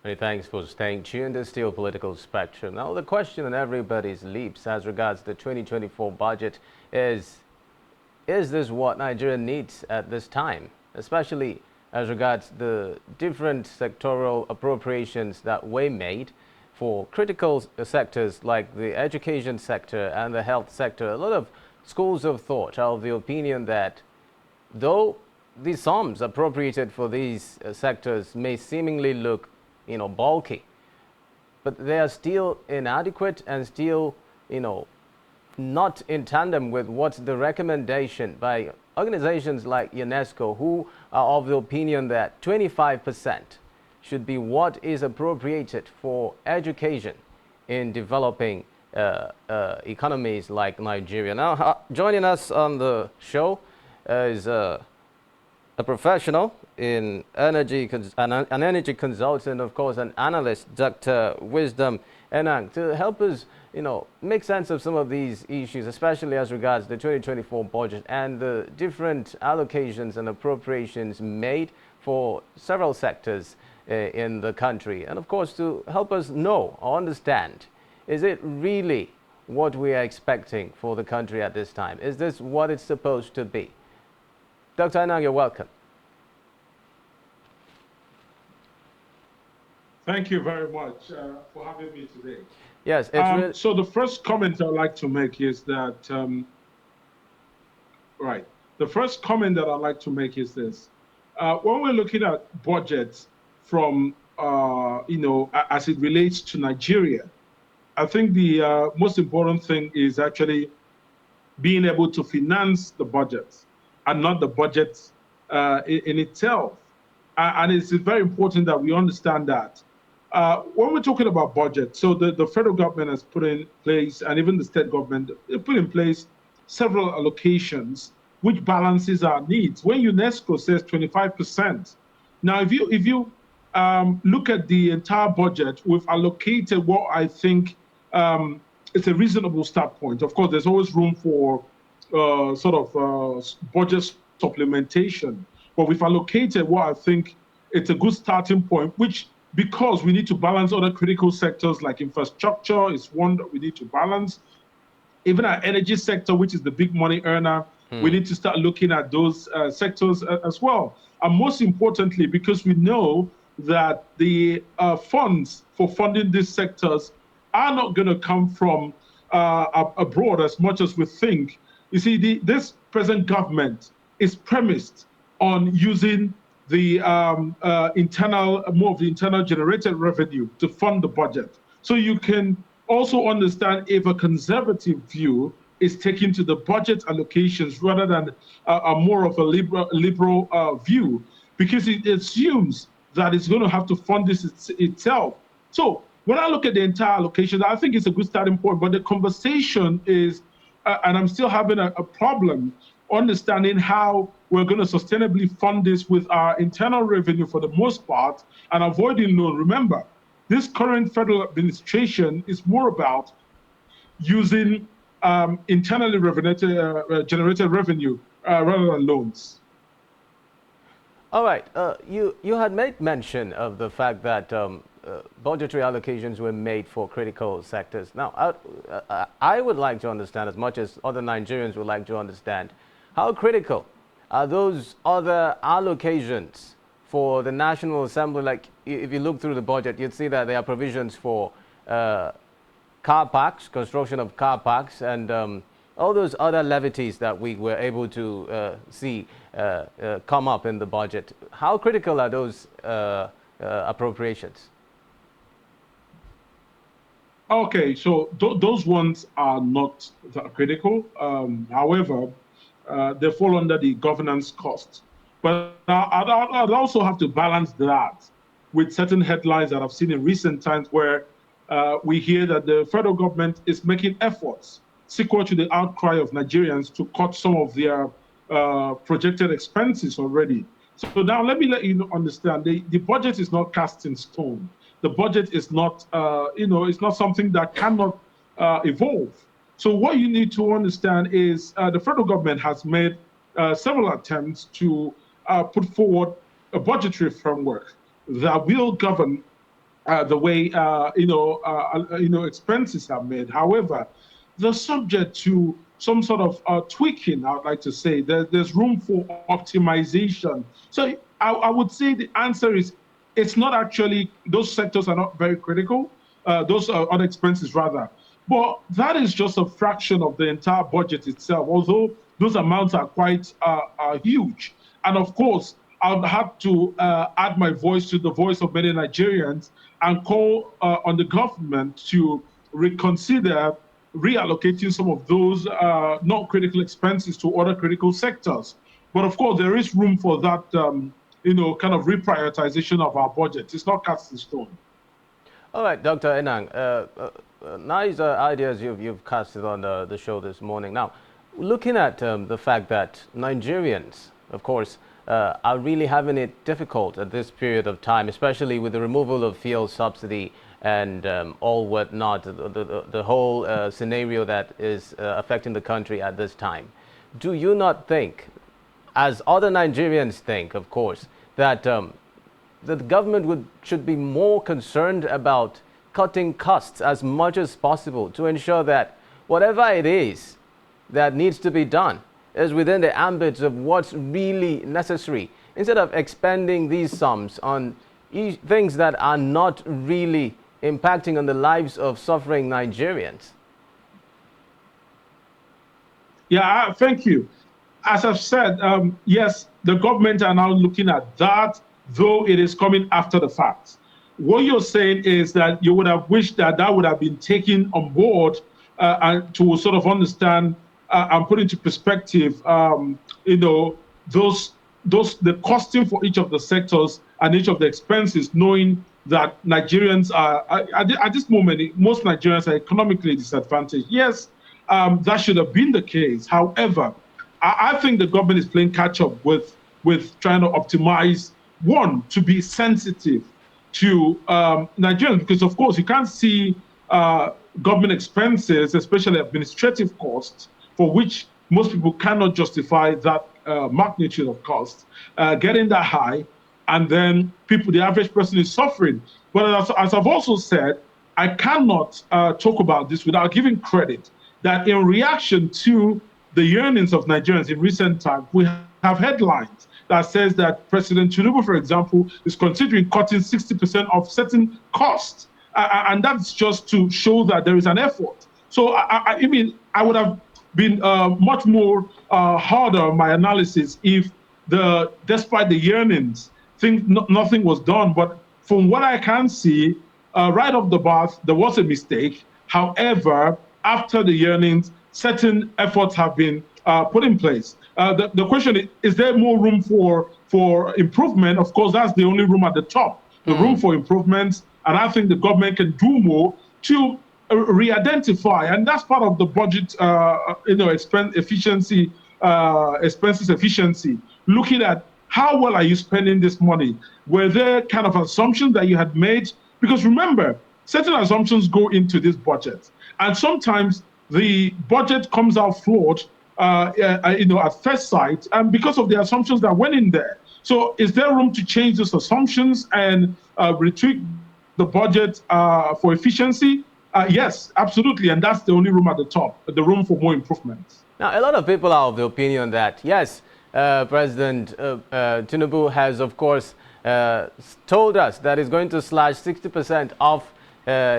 Many thanks for staying tuned. It's still political spectrum. Now, the question on everybody's lips as regards the 2024 budget is this what Nigeria needs at this time, especially as regards the different sectoral appropriations that were made for critical sectors like the education sector and the health sector? A lot of schools of thought are of the opinion that though the sums appropriated for these sectors may seemingly look, bulky, but they are still inadequate and still, not in tandem with what's the recommendation by organizations like UNESCO, who are of the opinion that 25% should be what is appropriated for education in developing economies like Nigeria. Now, joining us on the show is a professional in energy, an energy consultant, of course, an analyst, Dr. Wisdom Enang, to help us, make sense of some of these issues, especially as regards the 2024 budget and the different allocations and appropriations made for several sectors in the country. And of course, to help us know or understand, is it really what we are expecting for the country at this time? Is this what it's supposed to be? Dr. Enang, you're welcome. Thank you very much for having me today. Yes. So the first comment I'd like to make is that, the first comment that I'd like to make is this. When we're looking at budgets from, as it relates to Nigeria, I think the most important thing is actually being able to finance the budget and not the budget in itself. And it's very important that we understand that. When we're talking about budget, so the federal government has put in place, and even the state government, they put in place several allocations which balances our needs. When UNESCO says 25%, now if you look at the entire budget, we've allocated what I think is a reasonable start point. Of course, there's always room for budget supplementation, but we've allocated what I think it's a good starting point, which, because we need to balance other critical sectors like infrastructure is one that we need to balance. Even our energy sector, which is the big money earner, we need to start looking at those sectors as well. And most importantly, because we know that the funds for funding these sectors are not going to come from abroad as much as we think. You see, this present government is premised on using the more of the internal generated revenue to fund the budget. So you can also understand if a conservative view is taken to the budget allocations rather than a more of a liberal view, because it assumes that it's going to have to fund this itself. So when I look at the entire allocation, I think it's a good starting point, but the conversation is, and I'm still having a problem understanding how we're going to sustainably fund this with our internal revenue for the most part and avoiding loan. Remember, this current federal administration is more about using internally generated revenue rather than loans. All right. You had made mention of the fact that budgetary allocations were made for critical sectors. Now, I would like to understand, as much as other Nigerians would like to understand, how critical are those other allocations for the National Assembly? Like, if you look through the budget, you'd see that there are provisions for car parks, construction of car parks, and all those other levities that we were able to see come up in the budget. How critical are those appropriations? Okay, so those ones are not that critical. However, they fall under the governance cost. But I'd also have to balance that with certain headlines that I've seen in recent times where we hear that the federal government is making efforts, sequel to the outcry of Nigerians, to cut some of their projected expenses already. So now let you understand, the budget is not cast in stone. The budget is not, it's not something that cannot evolve. So what you need to understand is the federal government has made several attempts to put forward a budgetary framework that will govern the way expenses are made. However, they're subject to some sort of tweaking. I would like to say there's room for optimization. So I would say the answer is it's not actually those sectors are not very critical. Those are other expenses rather, but that is just a fraction of the entire budget itself. Although those amounts are quite huge, and of course I'll have to add my voice to the voice of many Nigerians and call on the government to reconsider reallocating some of those non-critical expenses to other critical sectors. But of course, there is room for that, kind of reprioritization of our budget. It's not cast in stone. All right, Dr. Enang, nice ideas you've casted on the show this morning. Now, looking at the fact that Nigerians, of course, are really having it difficult at this period of time, especially with the removal of fuel subsidy and all whatnot, the whole scenario that is affecting the country at this time. Do you not think, as other Nigerians think, of course, that the government should be more concerned about cutting costs as much as possible to ensure that whatever it is that needs to be done is within the ambit of what's really necessary, instead of expending these sums on things that are not really impacting on the lives of suffering Nigerians? Yeah, thank you. As I've said, yes, the government are now looking at that, though it is coming after the fact. What you're saying is that you would have wished that that would have been taken on board and to sort of understand and put into perspective, the costing for each of the sectors and each of the expenses, knowing that Nigerians are at this moment, most Nigerians are economically disadvantaged. Yes, that should have been the case. However, I think the government is playing catch up with trying to optimize, one, to be sensitive to Nigerians, because of course you can't see government expenses, especially administrative costs, for which most people cannot justify that magnitude of cost, getting that high, and then the average person is suffering. But as I've also said, I cannot talk about this without giving credit that in reaction to the yearnings of Nigerians in recent times, we have headlines that says that President Tinubu, for example, is considering cutting 60% of certain costs. And that's just to show that there is an effort. So, I mean, I would have been much more harder on my analysis if despite the yearnings, nothing was done. But from what I can see, right off the bat, there was a mistake. However, after the yearnings, certain efforts have been put in place. The question is there more room for improvement? Of course, that's the only room at the top, the room for improvements. And I think the government can do more to re-identify, and that's part of the budget, expenses efficiency, looking at how well are you spending this money? Were there kind of assumptions that you had made? Because remember, certain assumptions go into this budget, and sometimes the budget comes out flawed, at first sight, and because of the assumptions that went in there. So, is there room to change those assumptions and retweak the budget for efficiency? Yes, absolutely, and that's the only room at the top, the room for more improvements. Now, a lot of people are of the opinion that, yes, President Tinubu has, of course, told us that he's going to slash 60% of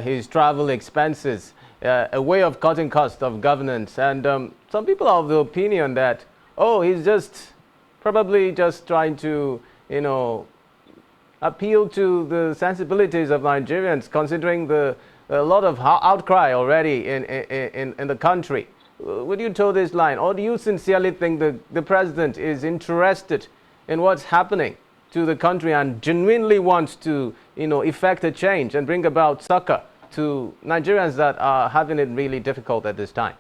his travel expenses, a way of cutting costs of governance. And some people are of the opinion that, oh, he's probably just trying to, appeal to the sensibilities of Nigerians, considering a lot of outcry already in the country. Would you toe this line, or do you sincerely think the president is interested in what's happening to the country and genuinely wants to, effect a change and bring about succor to Nigerians that are having it really difficult at this time?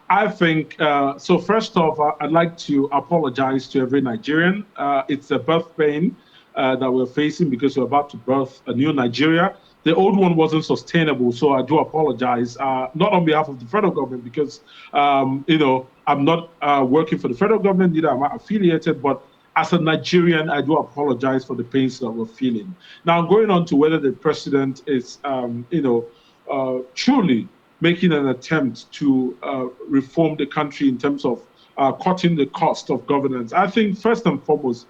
I think, so first off, I'd like to apologize to every Nigerian. It's a birth pain that we're facing because we're about to birth a new Nigeria. The old one wasn't sustainable, so I do apologize, not on behalf of the federal government, because, I'm not working for the federal government, neither am I affiliated, but as a Nigerian, I do apologize for the pains that we're feeling. Now, going on to whether the president is, truly making an attempt to reform the country in terms of cutting the cost of governance. I think first and foremost,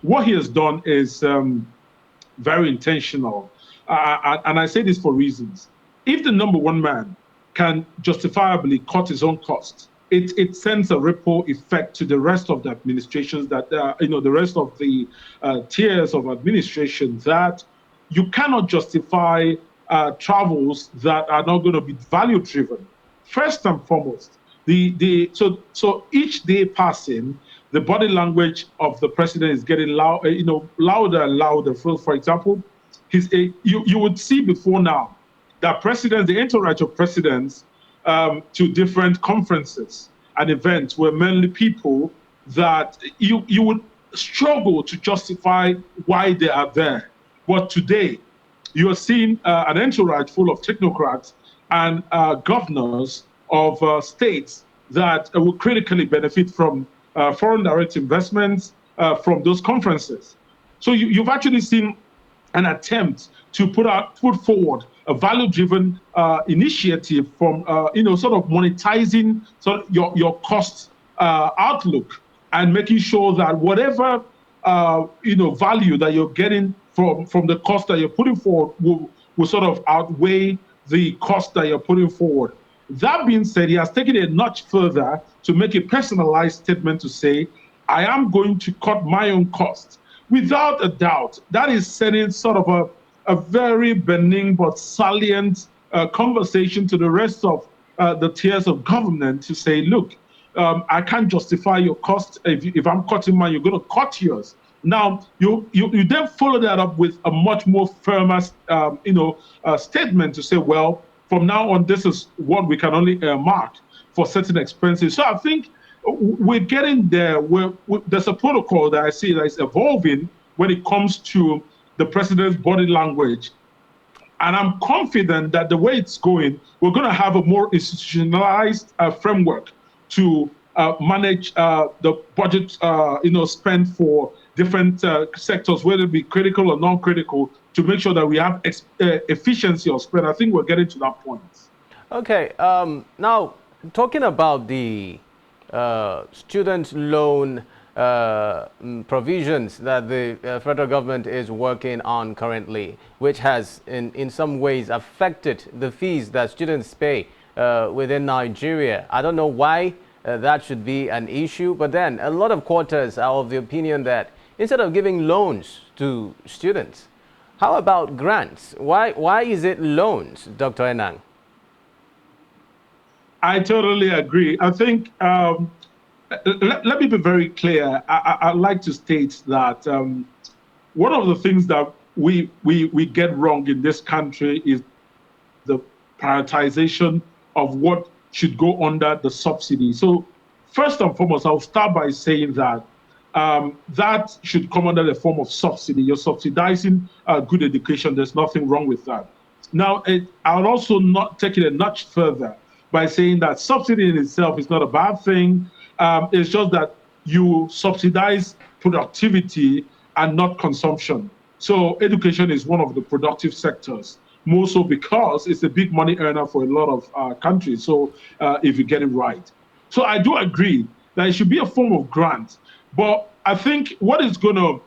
what he has done is very intentional. And I say this for reasons. If the number one man can justifiably cut his own costs, it sends a ripple effect to the rest of the administrations that, the rest of the tiers of administration, that you cannot justify travels that are not going to be value driven. First and foremost, so each day passing, the body language of the president is getting louder and louder. For example, you would see before now that presidents, the entourage of presidents to different conferences and events were mainly people that you would struggle to justify why they are there. But today, you are seeing an entourage full of technocrats and governors of states that will critically benefit from foreign direct investments from those conferences. So you've actually seen an attempt to put forward a value-driven initiative from sort of monetizing your cost outlook and making sure that whatever value that you're getting from the cost that you're putting forward will sort of outweigh the cost that you're putting forward. That being said, he has taken it a notch further to make a personalized statement to say, I am going to cut my own costs. Without a doubt, that is sending sort of a very benign but salient conversation to the rest of the tiers of government to say, look, I can't justify your cost. If I'm cutting mine, you're going to cut yours. Now, you then follow that up with a much more firmer, statement to say, well, from now on, this is what we can only earmark for certain expenses. So I think we're getting there. There's a protocol that I see that is evolving when it comes to the president's body language. And I'm confident that the way it's going, we're going to have a more institutionalized framework to manage the budget, spent for different sectors, whether it be critical or non-critical, to make sure that we have efficiency of spend. I think we're getting to that point. Okay. Now, talking about the student loan provisions that the federal government is working on currently, which has in some ways affected the fees that students pay within Nigeria. I don't know why that should be an issue, but then a lot of quarters are of the opinion that instead of giving loans to students, how about grants? Why is it loans, Dr. Enang? I totally agree. I think, let me be very clear. I'd like to state that one of the things that we get wrong in this country is the prioritization of what should go under the subsidy. So first and foremost, I'll start by saying that that should come under the form of subsidy. You're subsidizing good education. There's nothing wrong with that. Now, I'll also not take it a notch further by saying that subsidy in itself is not a bad thing. It's just that you subsidize productivity and not consumption. So education is one of the productive sectors, more so because it's a big money earner for a lot of countries. So if you get it right. So I do agree that it should be a form of grant. But I think what is going to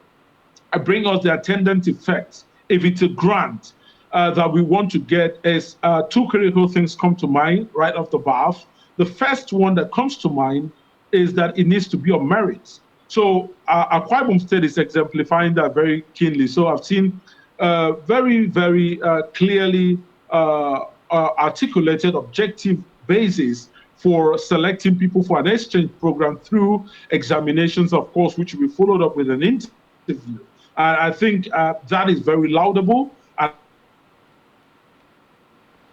bring us the attendant effects, if it's a grant that we want to get, is two critical things come to mind right off the bat. The first one that comes to mind is that it needs to be on merit. So Akwa Ibom State is exemplifying that very keenly. So I've seen very, very clearly articulated objective basis for selecting people for an exchange program through examinations, of course, which will be followed up with an interview. And I think that is very laudable.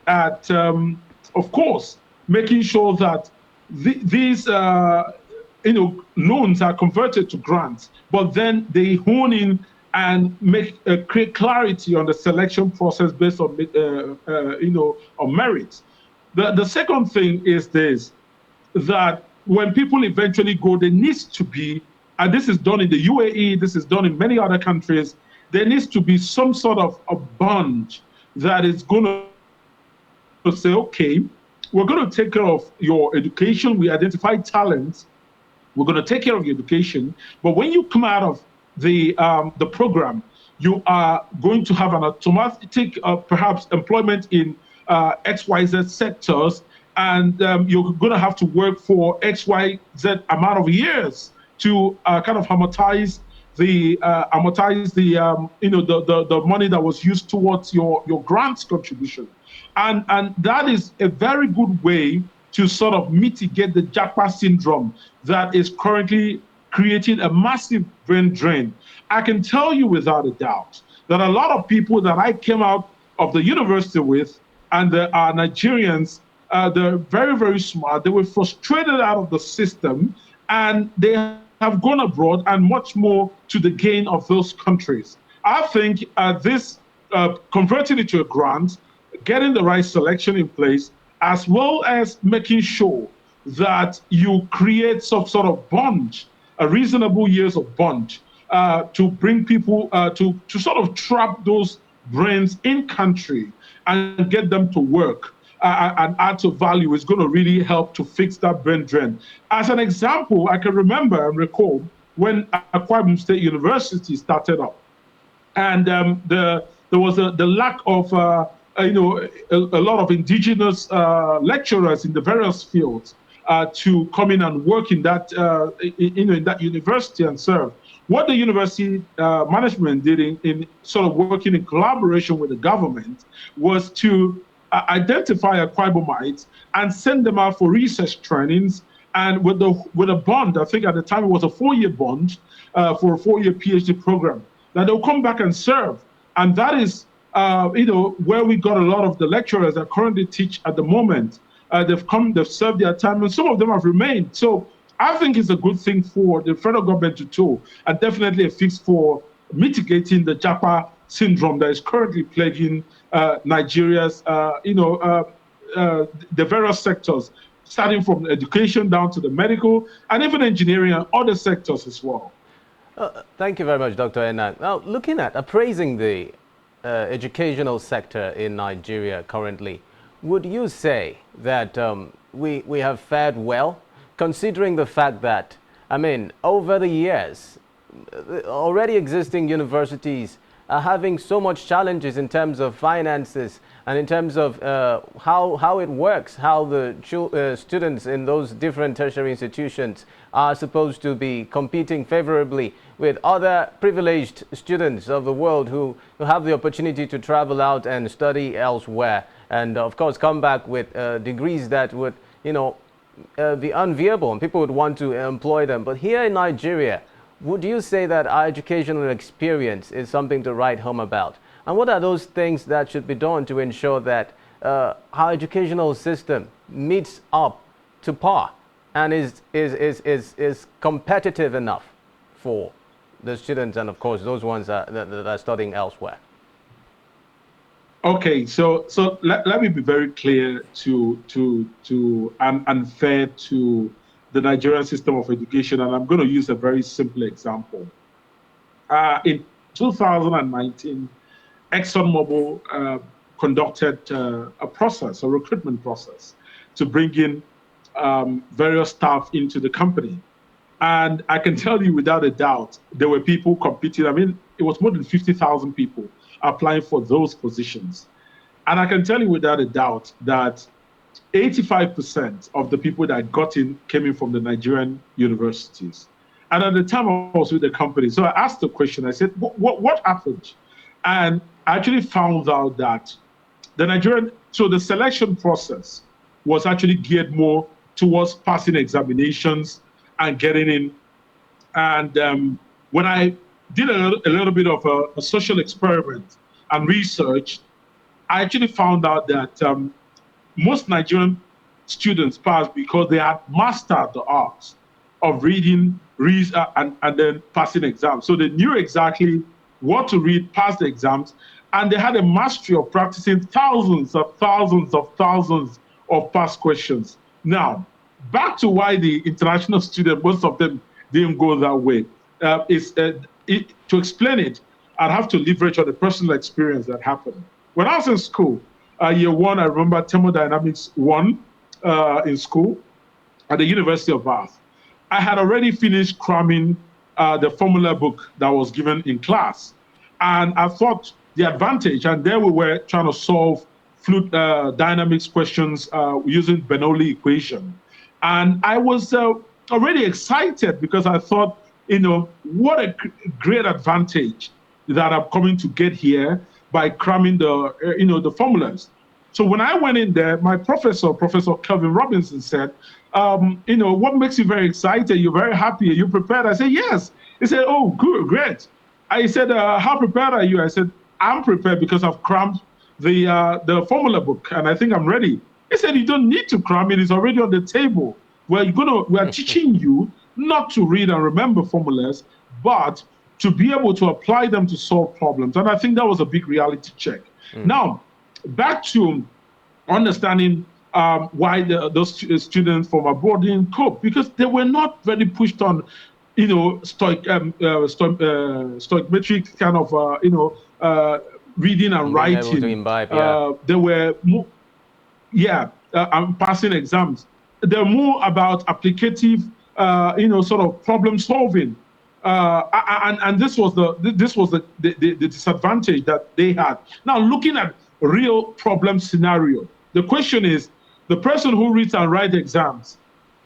At, of course, making sure that these loans are converted to grants, but then they hone in and create clarity on the selection process based on on merit. The second thing is this, that when people eventually go, there needs to be and this is done in the UAE, this is done in many other countries, there needs to be some sort of a bond that is going to say, okay, we're going to take care of your education. We identify talents. We're going to take care of your education. But when you come out of the program, you are going to have an automatic, perhaps, employment in XYZ sectors, and you're going to have to work for XYZ amount of years to kind of amortize the money that was used towards your grants contribution, and that is a very good way to sort of mitigate the Japa syndrome that is currently creating a massive brain drain. I can tell you without a doubt that a lot of people that I came out of the university with, and there are Nigerians, they're very, very smart. They were frustrated out of the system, and they have gone abroad and much more to the gain of those countries. I think this converting it to a grant, getting the right selection in place, as well as making sure that you create some sort of bond, a reasonable years of bond, to bring people to sort of trap those brains in country and get them to work and add to value is going to really help to fix that brain drain. As an example, I can remember and recall when Akwa Ibom State University started up, and there was the lack of a lot of indigenous lecturers in the various fields to come in and work in that in that university and serve. What the university management did in sort of working in collaboration with the government was to identify Akwa Ibomites and send them out for research trainings, and with a bond. I think at the time it was a 4-year bond for a 4-year PhD program that they'll come back and serve, and that is where we got a lot of the lecturers that currently teach at the moment. They've served their time, and some of them have remained. So I think it's a good thing for the federal government to do, and definitely a fix for mitigating the Japa syndrome that is currently plaguing Nigeria's, the various sectors, starting from education down to the medical and even engineering and other sectors as well. Thank you very much, Dr. Enang. Now, looking at appraising the educational sector in Nigeria currently, would you say that we have fared well, considering the fact that, I mean, over the years, already existing universities are having so much challenges in terms of finances and in terms of how it works, how the students in those different tertiary institutions are supposed to be competing favorably with other privileged students of the world who have the opportunity to travel out and study elsewhere, and of course come back with degrees that would, be unviable and people would want to employ them. But here in Nigeria, would you say that our educational experience is something to write home about? And what are those things that should be done to ensure that our educational system meets up to par and is competitive enough for the students and, of course, those ones that are studying elsewhere? Okay, so let me be very clear and fair to the Nigerian system of education, and I'm going to use a very simple example. In 2019, ExxonMobil conducted a recruitment process to bring in various staff into the company. And I can tell you without a doubt, there were people competing. I mean, it was more than 50,000 people applying for those positions. And I can tell you without a doubt that 85% of the people that got in came in from the Nigerian universities. And at the time I was with the company, so I asked the question, I said, what happened? And I actually found out that the selection process was actually geared more towards passing examinations and getting in. And when I did a little bit of a social experiment and research, I actually found out that most Nigerian students passed because they had mastered the art of reading, and then passing exams. So they knew exactly what to read, pass the exams, and they had a mastery of practicing thousands of past questions. Now, back to why the international students, most of them didn't go that way. To explain it, I'd have to leverage on the personal experience that happened. When I was in school, year one, I remember thermodynamics one in school at the University of Bath. I had already finished cramming the formula book that was given in class. And I thought the advantage, and there we were trying to solve fluid dynamics questions using Bernoulli equation. And I was already excited because I thought, what a great advantage that I'm coming to get here by cramming the formulas. So when I went in there, my professor, Professor Kelvin Robinson, said, what makes you very excited? You're very happy. Are you prepared? I said, yes. He said, oh, good, great. I said, how prepared are you? I said, I'm prepared because I've crammed the formula book and I think I'm ready. He said, you don't need to cram it. It's already on the table. We're teaching you not to read and remember formulas, but to be able to apply them to solve problems. And I think that was a big reality check. Now, back to understanding why those students from abroad didn't cope, because they were not very pushed on, stoichiometric kind of, reading and writing. Able to imbibe, yeah. They were more, I'm passing exams. They're more about applicative, sort of problem solving. And this was the disadvantage that they had. Now, looking at real problem scenario, the question is, the person who reads and writes exams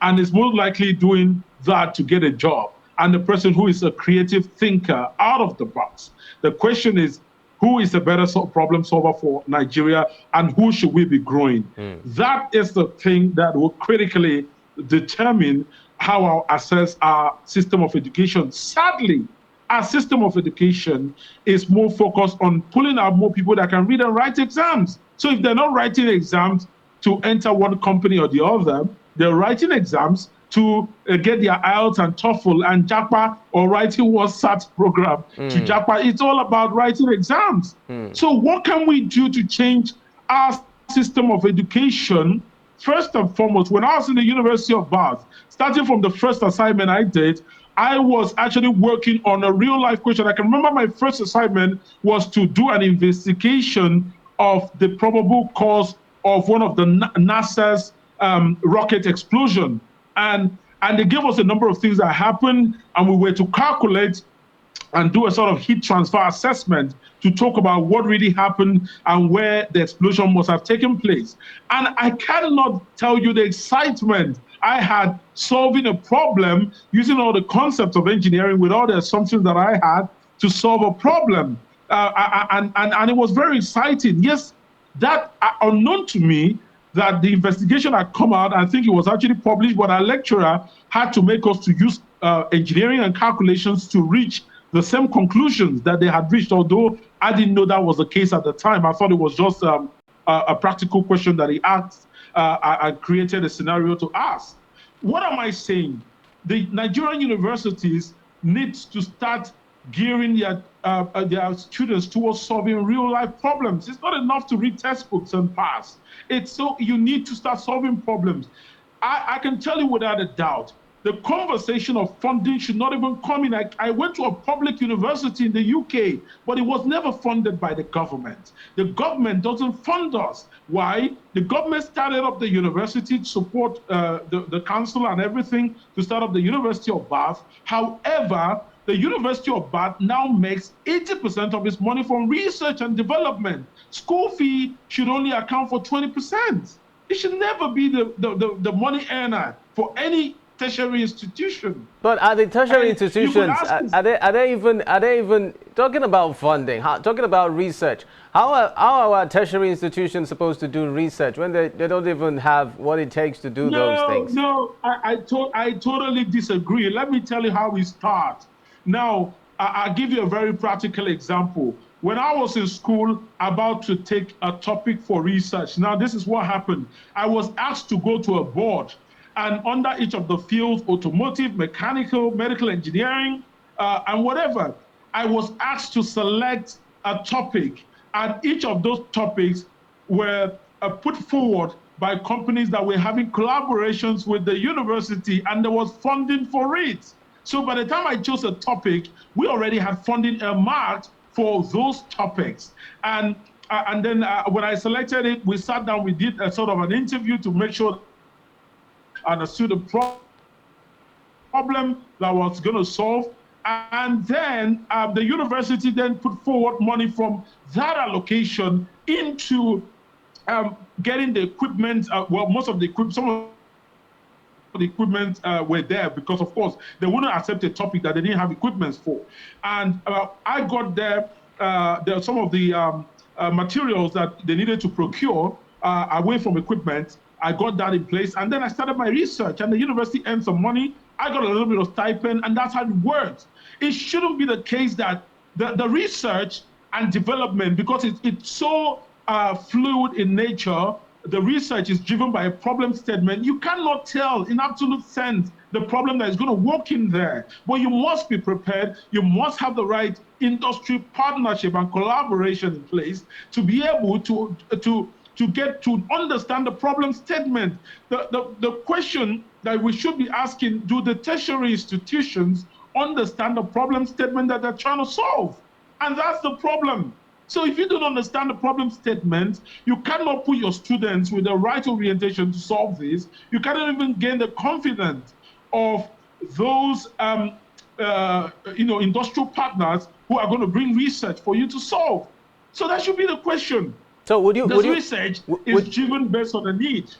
and is most likely doing that to get a job, and the person who is a creative thinker out of the box. The question is, who is a better problem solver for Nigeria, and who should we be growing? That is the thing that will critically determine how I'll assess our system of education. Sadly, our system of education is more focused on pulling out more people that can read and write exams. So if they're not writing exams to enter one company or the other, they're writing exams to get their IELTS and TOEFL and JAPA, or writing one SAT program to JAPA. It's all about writing exams. So what can we do to change our system of education? First and foremost, when I was in the University of Bath, starting from the first assignment I did, I was actually working on a real life question. I can remember my first assignment was to do an investigation of the probable cause of one of the NASA's rocket explosion. And they gave us a number of things that happened, and we were to calculate and do a sort of heat transfer assessment to talk about what really happened and where the explosion must have taken place. And I cannot tell you the excitement I had solving a problem using all the concepts of engineering with all the assumptions that I had to solve a problem. And it was very exciting. Yes, that unknown to me, that the investigation had come out, I think it was actually published, but our lecturer had to make us to use engineering and calculations to reach the same conclusions that they had reached, although I didn't know that was the case at the time. I thought it was just a practical question that he asked. I created a scenario to ask. What am I saying? The Nigerian universities need to start gearing their students towards solving real life problems. It's not enough to read textbooks and pass. You need to start solving problems. I can tell you without a doubt, the conversation of funding should not even come in. I went to a public university in the UK, but it was never funded by the government. The government doesn't fund us. Why? The government started up the university to support the council and everything to start up the University of Bath. However, the University of Bath now makes 80% of its money from research and development. School fee should only account for 20%. It should never be the money earner for any tertiary institution. But are the tertiary institutions, are they even talking about funding, talking about research? How are our tertiary institutions supposed to do research when they don't even have what it takes to do those things? No, I totally disagree. Let me tell you how we start. Now, I'll give you a very practical example. When I was in school about to take a topic for research, now this is what happened. I was asked to go to a board, and under each of the fields, automotive, mechanical, medical engineering, and whatever, I was asked to select a topic, and each of those topics were put forward by companies that were having collaborations with the university, and there was funding for it. So by the time I chose a topic, we already had funding earmarked for those topics. And then when I selected it, we sat down, we did a sort of an interview to make sure I understood the problem that I was going to solve. And then the university then put forward money from that allocation into getting the equipment. Well, most of the equipment, some of the equipment were there because, of course, they wouldn't accept a topic that they didn't have equipment for. And I got there some of the materials that they needed to procure away from equipment. I got that in place, and then I started my research, and the university earned some money. I got a little bit of stipend, and that's how it works. It shouldn't be the case that the research and development, because it's so fluid in nature, the research is driven by a problem statement. You cannot tell in absolute sense the problem that is going to work in there. But you must be prepared. You must have the right industry partnership and collaboration in place to be able to get to understand the problem statement. The question that we should be asking, do the tertiary institutions understand the problem statement that they're trying to solve? And that's the problem. So if you don't understand the problem statement, you cannot put your students with the right orientation to solve this. You cannot even gain the confidence of those industrial partners who are going to bring research for you to solve. So that should be the question. So research is driven based on the need.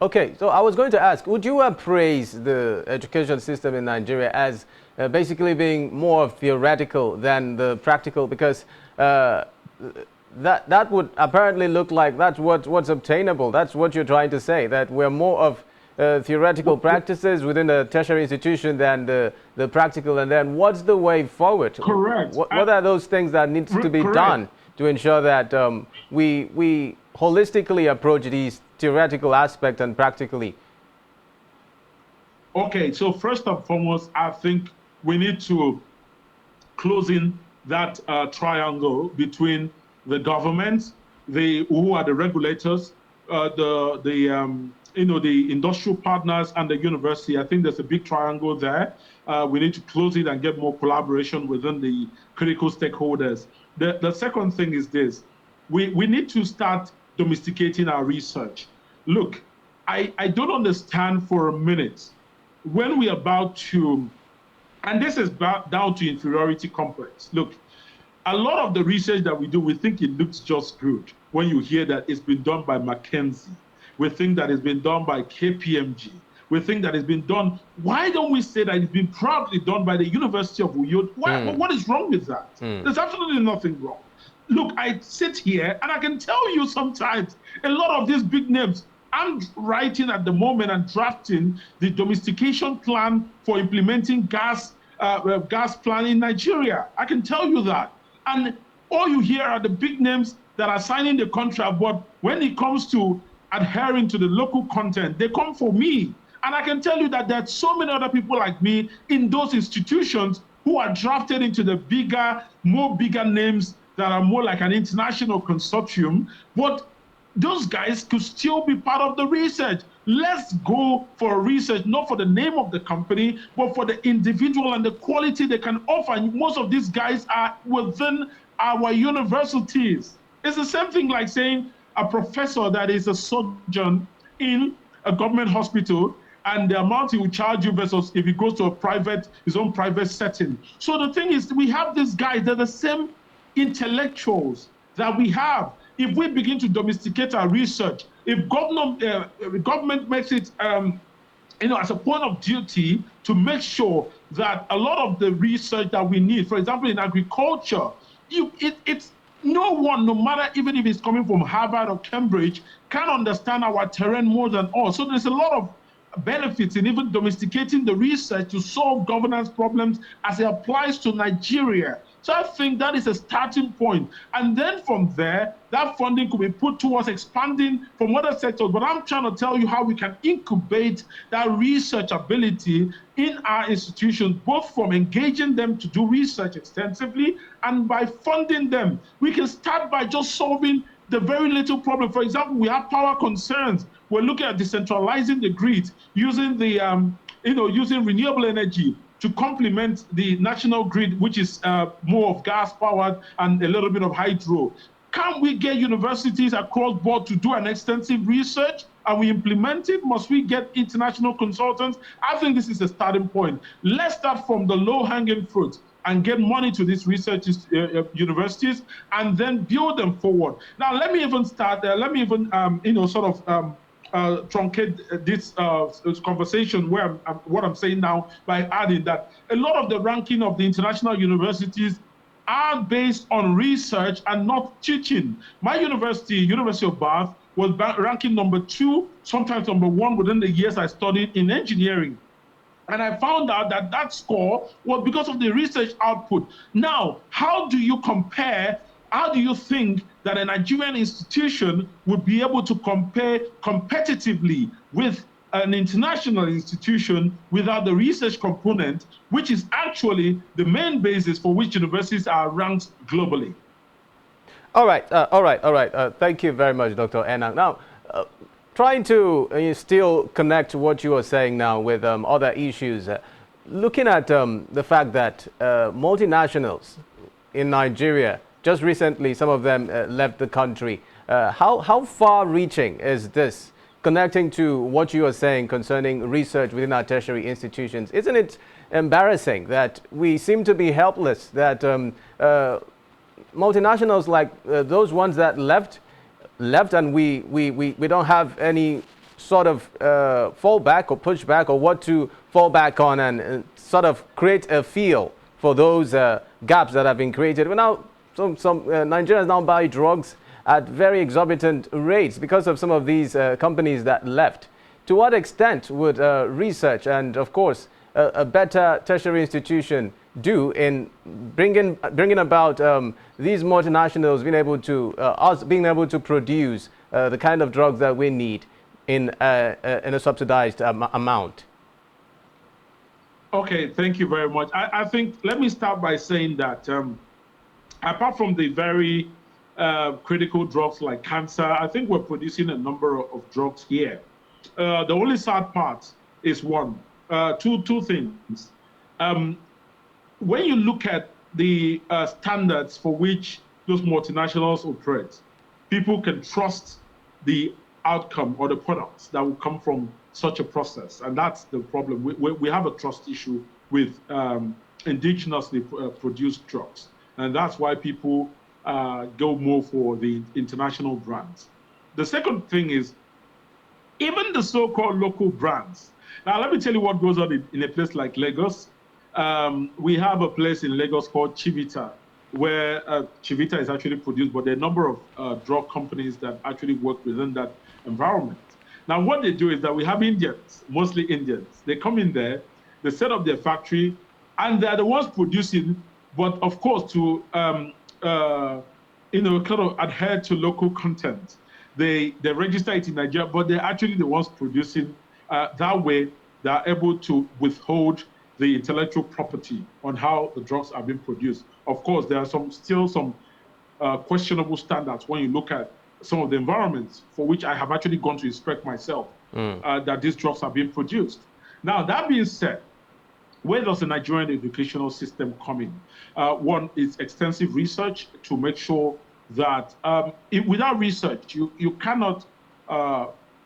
Okay, so I was going to ask, would you praise the education system in Nigeria as basically being more theoretical than the practical? Because that would apparently look like that's what's obtainable. That's what you're trying to say, that we're more of theoretical practices within a tertiary institution than the practical. And then what's the way forward? Correct. What are those things that needs to be done to ensure that we holistically approach these theoretical aspects and practically? Okay, so first and foremost, I think we need to close in that triangle between the government, who are the regulators, the industrial partners, and the university. I think there's a big triangle there. We need to close it and get more collaboration within the critical stakeholders. The second thing is this: we need to start domesticating our research. Look, I don't understand for a minute when we're about to, and this is down to inferiority complex. Look, a lot of the research that we do, we think it looks just good. When you hear that it's been done by McKinsey, we think that it's been done by KPMG, we think that it's been done. Why don't we say that it's been proudly done by the University of Uyo? What is wrong with that? There's absolutely nothing wrong. Look, I sit here and I can tell you sometimes a lot of these big names, I'm writing at the moment and drafting the domestication plan for implementing gas plan in Nigeria. I can tell you that. And all you hear are the big names that are signing the contract, but when it comes to adhering to the local content, they come for me. And I can tell you that there are so many other people like me in those institutions who are drafted into the more bigger names that are more like an international consortium, but those guys could still be part of the research. Let's go for research, not for the name of the company, but for the individual and the quality they can offer. And most of these guys are within our universities. It's the same thing like saying a professor that is a surgeon in a government hospital and the amount he will charge you versus if he goes to his own private setting. So the thing is, we have these guys, they're the same intellectuals that we have. If we begin to domesticate our research, if government makes it as a point of duty to make sure that a lot of the research that we need, for example, in agriculture, it's no one, no matter even if it's coming from Harvard or Cambridge, can understand our terrain more than us. So there's a lot of benefits in even domesticating the research to solve governance problems as it applies to Nigeria. So I think that is a starting point. And then from there, that funding could be put towards expanding from other sectors. But I'm trying to tell you how we can incubate that research ability in our institutions, both from engaging them to do research extensively and by funding them. We can start by just solving the very little problem. For example, we have power concerns. We're looking at decentralizing the grid, using using renewable energy to complement the national grid, which is more of gas powered and a little bit of hydro? Can we get universities across board to do an extensive research? Are we implementing? Must we get international consultants? I think this is a starting point. Let's start from the low-hanging fruit and get money to these research universities, and then build them forward. Now, let me even start. Let me even, truncate this conversation where what I'm saying now by adding that a lot of the ranking of the international universities are based on research and not teaching. My university, University of Bath, was ranking number 2, sometimes number 1 within the years I studied in engineering. And I found out that that score was because of the research output. Now, how do you compare? How do you think that a Nigerian institution would be able to compare competitively with an international institution without the research component, which is actually the main basis for which universities are ranked globally? All right. Thank you very much, Dr. Enang. Now, trying to still connect what you are saying now with other issues, looking at the fact that multinationals in Nigeria, just recently, some of them left the country. How far-reaching is this, connecting to what you are saying concerning research within our tertiary institutions? Isn't it embarrassing that we seem to be helpless, that multinationals like those ones that left and we don't have any sort of fallback or pushback or what to fall back on and sort of create a feel for those gaps that have been created? Well, now, some Nigerians now buy drugs at very exorbitant rates because of some of these companies that left. To what extent would research and, of course, a better tertiary institution do in bringing about these multinationals being able to us being able to produce the kind of drugs that we need in a subsidized amount? Okay, thank you very much. I think, let me start by saying that apart from the very critical drugs like cancer, I think we're producing a number of drugs here. The only sad part is two things. When you look at the standards for which those multinationals operate, people can trust the outcome or the products that will come from such a process. And that's the problem. We have a trust issue with indigenously produced drugs. And that's why people go more for the international brands. The second thing is, even the so-called local brands. Now, let me tell you what goes on in a place like Lagos. We have a place in Lagos called Chivita, where Chivita is actually produced, but there are a number of drug companies that actually work within that environment. Now, what they do is that we have Indians, mostly Indians. They come in there, they set up their factory, and they're the ones producing, but of course, to kind of adhere to local content. They register it in Nigeria, but they're actually the ones producing. That way, they're able to withhold the intellectual property on how the drugs are being produced. Of course, there are still some questionable standards when you look at some of the environments for which I have actually gone to inspect myself, that these drugs are being produced. Now, that being said, where does the Nigerian educational system come in? One is extensive research to make sure that without research, you cannot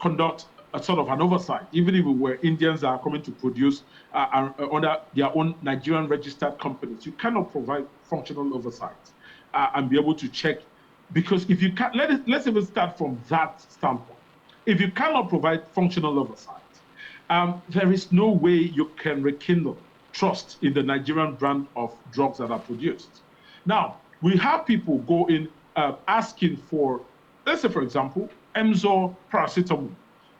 conduct a sort of an oversight, even if it were Indians that are coming to produce under their own Nigerian registered companies. You cannot provide functional oversight and be able to check, because if you can't, let's even start from that standpoint. If you cannot provide functional oversight, there is no way you can rekindle trust in the Nigerian brand of drugs that are produced. Now, we have people go in asking for, let's say, for example, Emzor paracetamol,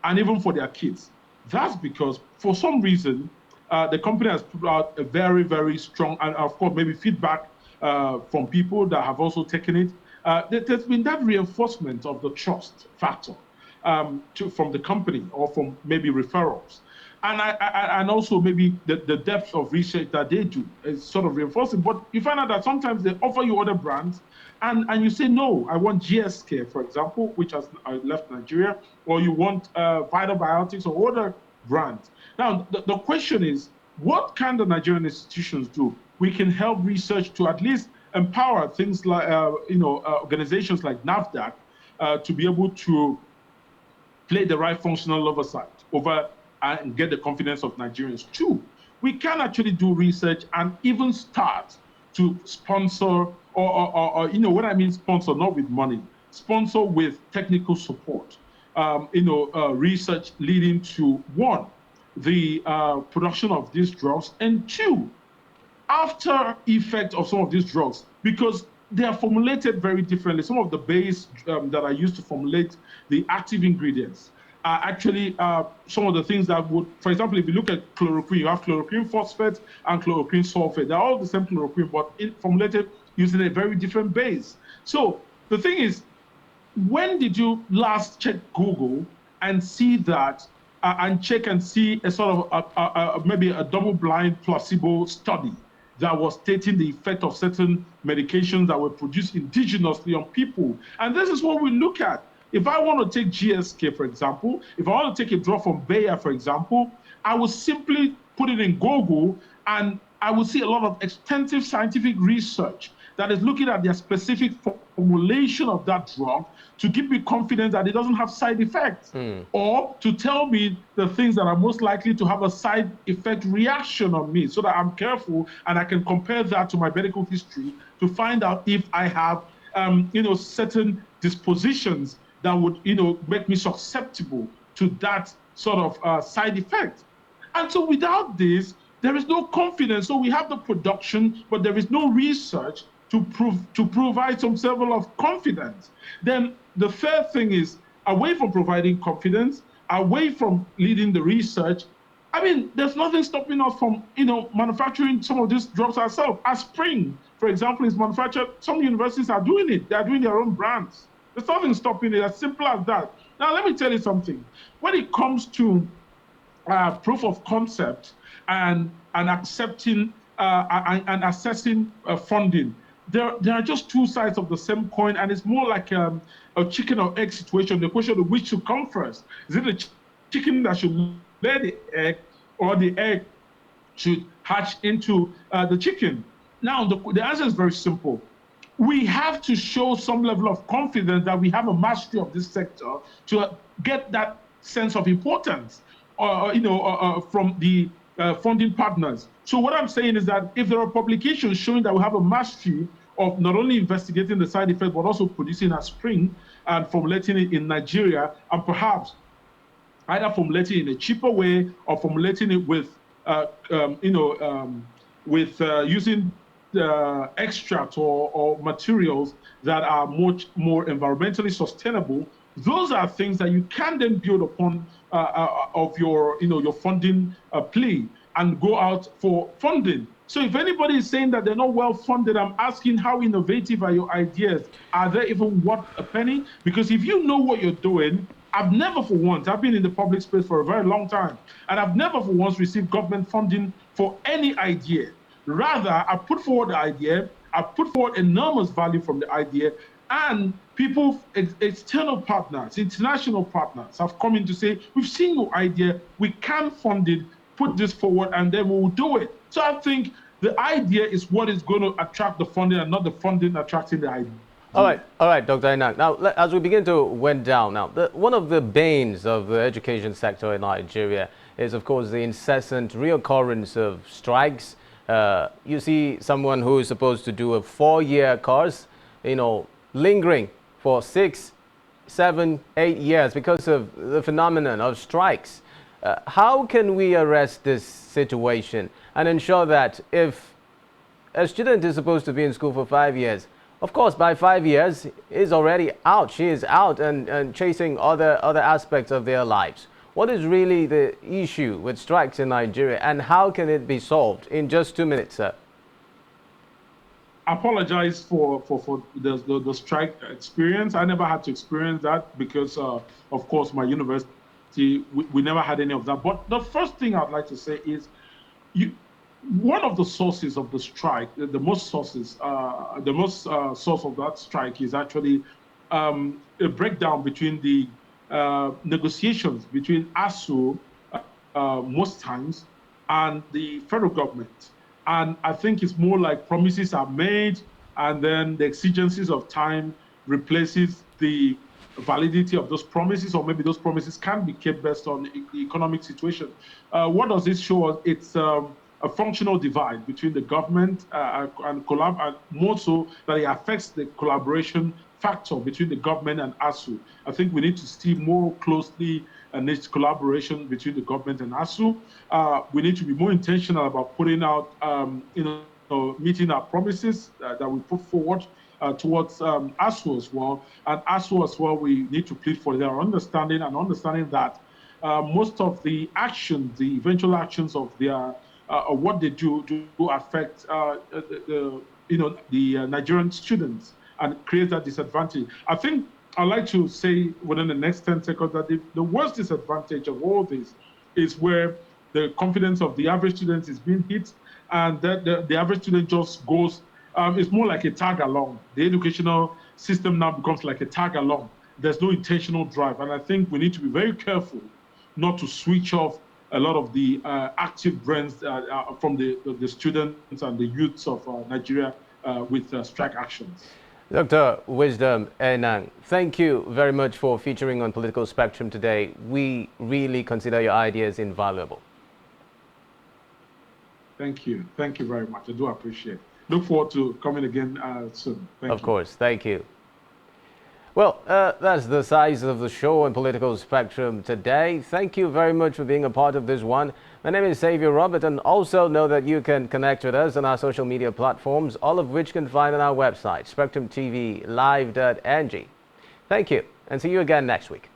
and even for their kids. That's because, for some reason, the company has put out a very, very strong, and of course, maybe feedback from people that have also taken it. There's been that reinforcement of the trust factor from the company or from maybe referrals. And also maybe the depth of research that they do is sort of reinforcing. But you find out that sometimes they offer you other brands, and you say, no, I want GSK, for example, which has left Nigeria, or you want Vital Biotics or other brands. Now, the question is, What can the Nigerian institutions do? We can help research to at least empower things like, organizations like NAFDAC to be able to play the right functional oversight over and get the confidence of Nigerians. Two, we can actually do research and even start to sponsor, what I mean sponsor, not with money, sponsor with technical support. Research leading to one, the production of these drugs, and two, after effect of some of these drugs, because they are formulated very differently. Some of the base that are used to formulate the active ingredients are actually some of the things that would, for example, if you look at chloroquine, you have chloroquine phosphate and chloroquine sulfate. They're all the same chloroquine, but formulated using a very different base. So the thing is, when did you last check Google and see that, and check and see a sort of maybe a double-blind placebo study that was stating the effect of certain medications that were produced indigenously on people? And this is what we look at. If I want to take GSK, for example, if I want to take a drug from Bayer, for example, I will simply put it in Google and I will see a lot of extensive scientific research that is looking at their specific formulation of that drug to give me confidence that it doesn't have side effects, or to tell me the things that are most likely to have a side effect reaction on me, so that I'm careful and I can compare that to my medical history to find out if I have certain dispositions that would make me susceptible to that sort of side effect. And so without this, there is no confidence. So we have the production, but there is no research to provide some level of confidence. Then the third thing is, away from providing confidence, away from leading the research, I mean, there's nothing stopping us from manufacturing some of these drugs ourselves. Aspirin, for example, is manufactured. Some universities are doing it. They are doing their own brands. There's nothing stopping it. As simple as that. Now, let me tell you something. When it comes to proof of concept and accepting and assessing funding, there are just two sides of the same coin, and it's more like a chicken or egg situation. The question of which should come first. Is it the chicken that should lay the egg, or the egg should hatch into the chicken? Now, the answer is very simple. We have to show some level of confidence that we have a mastery of this sector to get that sense of importance from the funding partners. So what I'm saying is that if there are publications showing that we have a mastery of not only investigating the side effects, but also producing aspirin and formulating it in Nigeria, and perhaps either formulating it in a cheaper way or formulating it with, using extracts or materials that are much more environmentally sustainable, those are things that you can then build upon of your funding plea and go out for funding. So if anybody is saying that they're not well funded, I'm asking, how innovative are your ideas? Are they even worth a penny? Because if you know what you're doing, I've never for once, I've been in the public space for a very long time, and I've never for once received government funding for any idea. Rather, I put forward the idea, I put forward enormous value from the idea, and people, external partners, international partners have come in to say, we've seen your idea, we can fund it, put this forward, and then we'll do it. So I think the idea is what is going to attract the funding, and not the funding attracting the idea. All right, Dr. Enang. Now, as we begin to wind down, now, one of the banes of the education sector in Nigeria is, of course, the incessant reoccurrence of strikes. You see someone who is supposed to do a 4-year course, lingering for 6, 7, 8 years because of the phenomenon of strikes. How can we arrest this situation and ensure that if a student is supposed to be in school for 5 years, of course, by 5 years, is already out. She is out and chasing other aspects of their lives. What is really the issue with strikes in Nigeria, and how can it be solved? In just 2 minutes, sir. I apologize for the strike experience. I never had to experience that because, of course, my university, we never had any of that. But the first thing I'd like to say is, one of the sources of the strike, the most source of that strike is actually a breakdown between the negotiations between ASU most times and the federal government. And I think it's more like promises are made, and then the exigencies of time replaces the validity of those promises, or maybe those promises can be kept based on the economic situation. What does this show us? It's a functional divide between the government and more so that it affects the collaboration factor between the government and ASU. I think we need to see more closely and its collaboration between the government and ASU. We need to be more intentional about putting out, meeting our promises that we put forward towards ASU as well. And ASU as well, we need to plead for their understanding and understanding that most of the actions, the eventual actions of their what they do affect the Nigerian students and create that disadvantage. I think I'd like to say within the next 10 seconds that the worst disadvantage of all this is where the confidence of the average student is being hit, and that the average student just goes, it's more like a tag along. The educational system now becomes like a tag along. There's no intentional drive. And I think we need to be very careful not to switch off a lot of the active brains from the students and the youths of Nigeria with strike actions. Dr. Wisdom Enang, thank you very much for featuring on Political Spectrum today. We really consider your ideas invaluable. Thank you. Thank you very much. I do appreciate it. Look forward to coming again soon. Thank you. Of course. Thank you. Well, that's the size of the show on Political Spectrum today. Thank you very much for being a part of this one. My name is Xavier Robert, and also know that you can connect with us on our social media platforms, all of which you can find on our website, spectrumtvlive.ng. Thank you, and see you again next week.